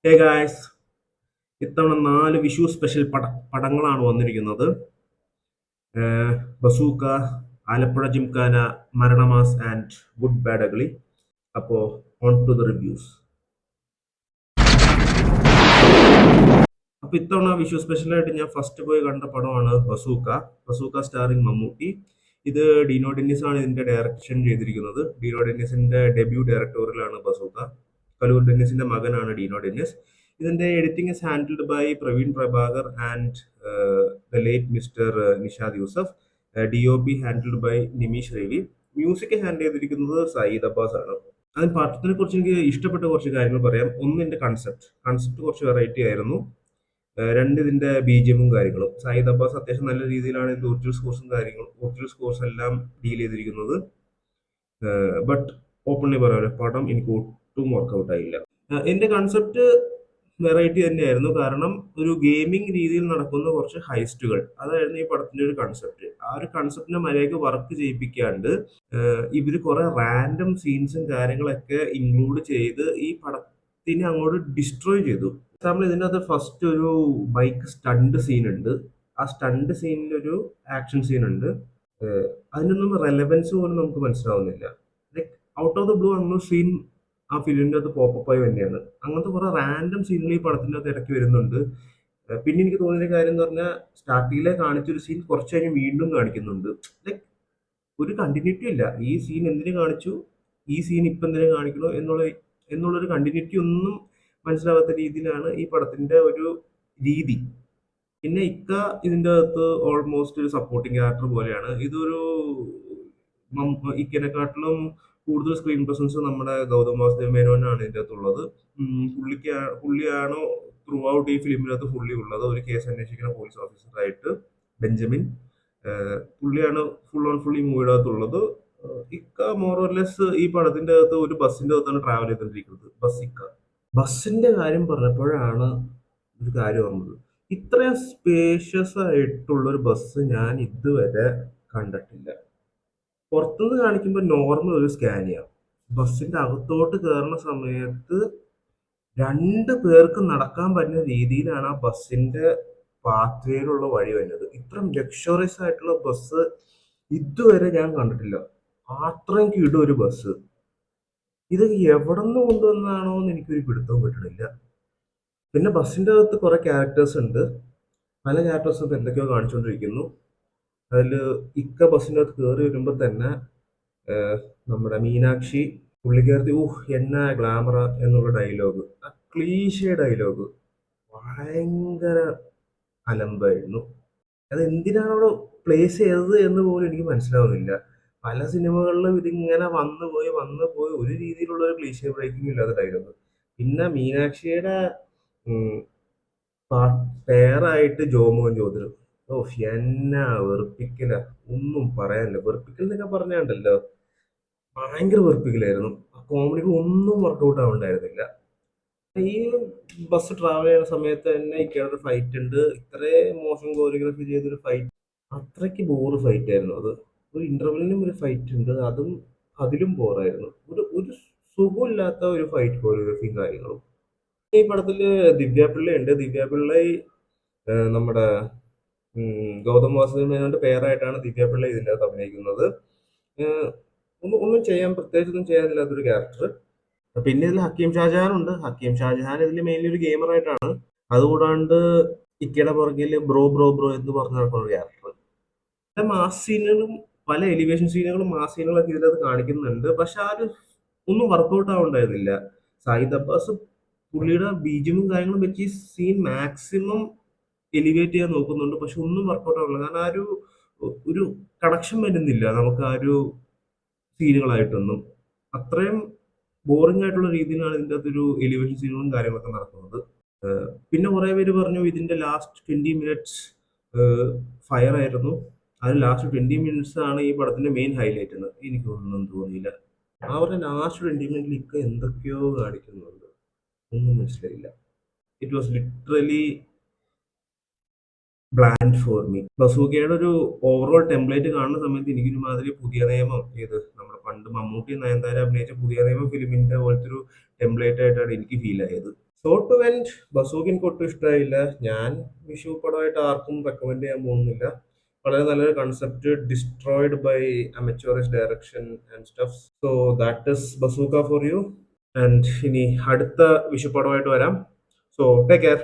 Hey guys, ഇത്തവണ 4 Vishu special പടങ്ങളാണ് വന്നിരിക്കുന്നത്. Bazooka, Alappuzha gymkhana, Maranamass and good bad ugly. അപ്പോൾ ഓൺ ടു ദ റിവ്യൂസ്. അപ്പോൾ ഇത്തവണ വിഷു സ്പെഷ്യലായിട്ട് ഞാൻ ഫസ്റ്റ് പോയി കണ്ട പടമാണ് ബസൂക്ക. Bazooka starring Mammootty. ഇത് ഡീനോ ഡെന്നിസ് ആണ് ഇതിന്റെ ഡയറക്ഷൻ ചെയ്തിരിക്കുന്നത്. ഡീനോ ഡെന്നിസിന്റെ ഡെബ്യൂ ഡയറക്ടോറിയലാണ് ബസൂക്ക. കലൂർ ഡെന്നിസിന്റെ മകനാണ് ഡീനോ ഡെന്നിസ്. ഇതിന്റെ editing is handled by Praveen Prabhakar and the late mister Nishad Yusuf. D O P handled by Nimish Ravi. Music handle ചെയ്തിരിക്കുന്നത് സയ്യിദ് അബ്ബാസ് ആണ്. അതിന് പടത്തിനെ കുറിച്ച് എനിക്ക് ഇഷ്ടപ്പെട്ട കുറച്ച് കാര്യങ്ങൾ പറയാം. ഒന്ന്, ഇതിന്റെ കൺസെപ്റ്റ് കുറച്ച് വെറൈറ്റി ആയിരുന്നു. രണ്ട്, ഇതിന്റെ ബിജിഎമ്മും കാര്യങ്ങളും. സയ്യിദ് അബ്ബാസ് അത്യാവശ്യം നല്ല രീതിയിലാണ് ഇതിന്റെ ഒറിജിനൽ സ്കോർസ് എല്ലാം ഡീൽ ചെയ്തിരിക്കുന്നത്. ബട്ട് ഓപ്പൺലി പറയാം, പടം എനിക്ക് ഒട്ടും വർക്കൗട്ട് ആയില്ല. ഇതിന്റെ കൺസെപ്റ്റ് വെറൈറ്റി തന്നെയായിരുന്നു. കാരണം ഒരു ഗെയിമിംഗ് രീതിയിൽ നടക്കുന്ന കുറച്ച് ഹൈസ്റ്റുകൾ, അതായിരുന്നു ഈ പടത്തിന്റെ ഒരു കൺസെപ്റ്റ്. ആ ഒരു കൺസെപ്റ്റിനെ മര്യാദയ്ക്ക് വർക്ക് ചെയ്യിപ്പിക്കാണ്ട് ഇവര് കുറെ റാൻഡം സീൻസും കാര്യങ്ങളൊക്കെ ഇൻക്ലൂഡ് ചെയ്ത് ഈ പടത്തിനെ അങ്ങോട്ട് ഡിസ്ട്രോയ് ചെയ്തു. എക്സാമ്പിൾ, ഇതിനകത്ത് ഫസ്റ്റ് ഒരു ബൈക്ക് സ്റ്റണ്ട് സീൻ ഉണ്ട്. ആ സ്റ്റണ്ട് സീനിൽ ഒരു ആക്ഷൻ സീൻ ഉണ്ട്. അതിനൊന്നും റെലവൻസ് പോലും നമുക്ക് മനസ്സിലാവുന്നില്ല. Like out of the blue അങ്ങനെ സീൻ ആ ഫിലിമിന്റെ അകത്ത് പോപ്പപ്പ് ആയി തന്നെയാണ്. അങ്ങനത്തെ കുറെ റാൻഡം സീനുകൾ ഈ പടത്തിന്റെ അകത്ത് ഇടയ്ക്ക് വരുന്നുണ്ട്. പിന്നെ എനിക്ക് തോന്നിയ കാര്യം എന്ന് പറഞ്ഞാൽ, സ്റ്റാർട്ടിങ്ങിലെ കാണിച്ചൊരു സീൻ കുറച്ച് കഴിഞ്ഞ് വീണ്ടും കാണിക്കുന്നുണ്ട്. ലൈക്ക് ഒരു കണ്ടിന്യൂറ്റി ഇല്ല. ഈ സീൻ എന്തിനു കാണിച്ചു, ഈ സീൻ ഇപ്പൊ എന്തിനു കാണിക്കണോ എന്നുള്ളൊരു കണ്ടിന്യൂറ്റി ഒന്നും മനസ്സിലാവാത്ത രീതിയിലാണ് ഈ പടത്തിന്റെ ഒരു രീതി. പിന്നെ ഇതിന്റെ അകത്ത് ഓൾമോസ്റ്റ് ഒരു സപ്പോർട്ടിംഗ് ക്യാരക്ടർ പോലെയാണ്. ഇതൊരു ഇക്കനെക്കാട്ടിലും കൂടുതൽ സ്ക്രീൻ പ്രസൻസ് നമ്മുടെ ഗൗതം വാസുദേവ് മേനോനാണ് ഇതിന്റെ അകത്തുള്ളത്. പുള്ളിയാണോ ത്രൂ ഔട്ട് ഈ ഫിലിമിനകത്ത് ഫുള്ളി ഉള്ളത്. ഒരു കേസ് അന്വേഷിക്കുന്ന പോലീസ് ഓഫീസറായിട്ട് ബെഞ്ചമിൻ. പുള്ളിയാണ് ഫുൾ ഈ മൂവിയുടെ അകത്തുള്ളത്. മോറോർലെസ് ഈ പടത്തിന്റെ അകത്ത് ഒരു ബസ്സിന്റെ അകത്താണ് ട്രാവൽ ചെയ്തോണ്ടിരിക്കുന്നത്. ബസ്സിന്റെ കാര്യം പറഞ്ഞപ്പോഴാണ് ഒരു കാര്യം ഓർമ്മത്. ഇത്രയും സ്പേഷ്യസ് ആയിട്ടുള്ള ഒരു ബസ് ഞാൻ ഇതുവരെ കണ്ടിട്ടില്ല. പുറത്തുനിന്ന് കാണിക്കുമ്പോൾ നോർമൽ ഒരു സ്കാനിയ. ബസ്സിന്റെ അകത്തോട്ട് കയറുന്ന സമയത്ത് 2 പേർക്ക് നടക്കാൻ പറ്റുന്ന രീതിയിലാണ് ആ ബസ്സിന്റെ പാത്വേയിലുള്ള വഴി വരുന്നത്. ഇത്രയും ലക്ഷറിയസ് ആയിട്ടുള്ള ബസ് ഇതുവരെ ഞാൻ കണ്ടിട്ടില്ല. അത്രയും കിടും ഒരു ബസ്. ഇത് എവിടെ നിന്ന് കൊണ്ടുവന്നാണോ എന്ന് എനിക്കൊരു പിടുത്തവും കിട്ടണില്ല. പിന്നെ ബസ്സിന്റെ അകത്ത് കുറെ ക്യാരക്ടേഴ്സ് ഉണ്ട്. പല ക്യാരക്ടേഴ്സും എന്തൊക്കെയോ കാണിച്ചുകൊണ്ടിരിക്കുന്നു. അതിൽ ബസ്സിന്റെ അകത്ത് കയറി വരുമ്പോൾ തന്നെ നമ്മുടെ മീനാക്ഷി പുള്ളിക്കാരത്തി എന്നാ ഗ്ലാമറ എന്നുള്ള ഡയലോഗ്, ആ ക്ലീശേ ഡയലോഗ് ഭയങ്കര അലമ്പായിരുന്നു. അത് എന്തിനാണ് അവിടെ പ്ലേസ് ചെയ്തത് എന്ന് പോലും എനിക്ക് മനസ്സിലാവുന്നില്ല. പല സിനിമകളിലും ഇതിങ്ങനെ വന്നു പോയി ഒരു രീതിയിലുള്ള ഒരു ക്ലീശേ ബ്രേക്കിംഗ് ഇല്ലാത്ത ഡയലോഗ്. പിന്നെ മീനാക്ഷിയുടെ പേരായിട്ട് ജോമോഹൻ ജ്യോതിർ. ഓ, എന്നാ വെറുപ്പിക്കല, ഒന്നും പറയാനില്ല. വെറുപ്പിക്കൽ എന്നൊക്കെ പറഞ്ഞാണ്ടല്ലോ, ഭയങ്കര വെറുപ്പിക്കലായിരുന്നു. ആ കോമഡിക്ക് ഒന്നും വർക്കൗട്ട് ആവുണ്ടായിരുന്നില്ല. ഈ ബസ് ട്രാവൽ ചെയ്യുന്ന സമയത്ത് തന്നെ ഇക്കയുടെ ഫൈറ്റ് ഉണ്ട്. ഇത്രയും മോശം കോറിയോഗ്രഫി ചെയ്തൊരു ഫൈറ്റ്, അത്രയ്ക്ക് ബോറ് ഫൈറ്റ് ആയിരുന്നു അത്. ഒരു ഇന്റർവെല്ലിനും ഒരു ഫൈറ്റ് ഉണ്ട്, അതിലും ബോറായിരുന്നു. ഒരു സുഖമില്ലാത്ത ഒരു ഫൈറ്റ് കോറിയോഗ്രഫിയും കാര്യങ്ങളും. ഈ പടത്തില് ദിവ്യ ഉണ്ട്. ദിവ്യ പിള്ള നമ്മുടെ ഗൗതം വാസുദേവ് മേനോന്റെ പേരായിട്ടാണ് ദിവ്യ പിള്ള ഇതിന്റെ അകത്ത് അഭിനയിക്കുന്നത്. ഒന്നും പ്രത്യേകിച്ചൊന്നും ചെയ്യാനില്ലാത്തൊരു ക്യാരക്ടർ. പിന്നെ ഇതിൽ ഹക്കീം ഷാജഹാൻ ഉണ്ട്. ഹക്കീം ഷാജഹാൻ ഇതിൽ മെയിൻലി ഒരു ഗെയിമറായിട്ടാണ്. അതുകൂടാണ്ട് ഇക്കയുടെ പുറകില് ബ്രോ ബ്രോ ബ്രോ എന്ന് പറഞ്ഞ നടക്കുന്ന ഒരു ക്യാരക്ടർ. പല മാസ് സീനുകളും, പല എലിവേഷൻ സീനുകളും മാസ് സീനുകളൊക്കെ ഇതിനകത്ത് കാണിക്കുന്നുണ്ട്. പക്ഷെ ആ ഒരു ഒന്നും വർക്കൗട്ട് ആവുണ്ടായിരുന്നില്ല. സായിദ് അബ്ബാസ് പുള്ളിയുടെ ബീജിയമും കാര്യങ്ങളും വെച്ച് ഈ സീൻ മാക്സിമം എലിവേറ്റ് ചെയ്യാൻ നോക്കുന്നുണ്ട്. പക്ഷെ ഒന്നും വർക്കൗട്ട് ആവുന്നില്ല. കാരണം ആ ഒരു കണക്ഷൻ വരുന്നില്ല നമുക്ക് ആ ഒരു സീനുകളായിട്ടൊന്നും. അത്രയും ബോറിംഗ് ആയിട്ടുള്ള രീതിയിലാണ് ഇതിൻ്റെ അകത്തൊരു എലിവേഷൻ സീനുകളും കാര്യങ്ങളൊക്കെ നടക്കുന്നത്. പിന്നെ കുറെ പേര് പറഞ്ഞു ഇതിന്റെ ലാസ്റ്റ് 20 മിനിറ്റ്സ് ഫയർ ആയിരുന്നു. അത് ലാസ്റ്റ് 20 മിനിറ്റ്സ് ആണ് ഈ പടത്തിന്റെ മെയിൻ ഹൈലൈറ്റ് എന്ന്. എനിക്കൊന്നും തോന്നിയില്ല. അവരുടെ ലാസ്റ്റ് 20 മിനിറ്റിൽ എന്തൊക്കെയോ കാണിക്കുന്നുണ്ട്, ഒന്നും മനസ്സിലായില്ല. It was literally bland for me. ബസൂക്കയുടെ ഒരു ഓവറോൾ ടെംപ്ലേറ്റ് കാണുന്ന സമയത്ത് എനിക്കൊരു മാതിരി പുതിയ നിയമം, നമ്മുടെ പണ്ട് മമ്മൂട്ടി നയൻതാര അഭിനയിച്ച പുതിയ നിയമം ഫിലിമിന്റെ പോലത്തെ ഒരു ടെംപ്ലേറ്റ് ആയിട്ടാണ് എനിക്ക് ഫീൽ ആയത്. സോ ടു എൻഡ്, ബസൂക്ക് എനിക്ക് ഒട്ടും ഇഷ്ടമായില്ല. ഞാൻ വിഷു പടമായിട്ട് ആർക്കും റെക്കമെൻഡ് ചെയ്യാൻ പോകുന്നില്ല. വളരെ നല്ലൊരു concept, destroyed by amateurish direction and stuff. So that is Bazooka for you. And ഇനി അടുത്ത വിഷു പടമായിട്ട് വരാം. So take care.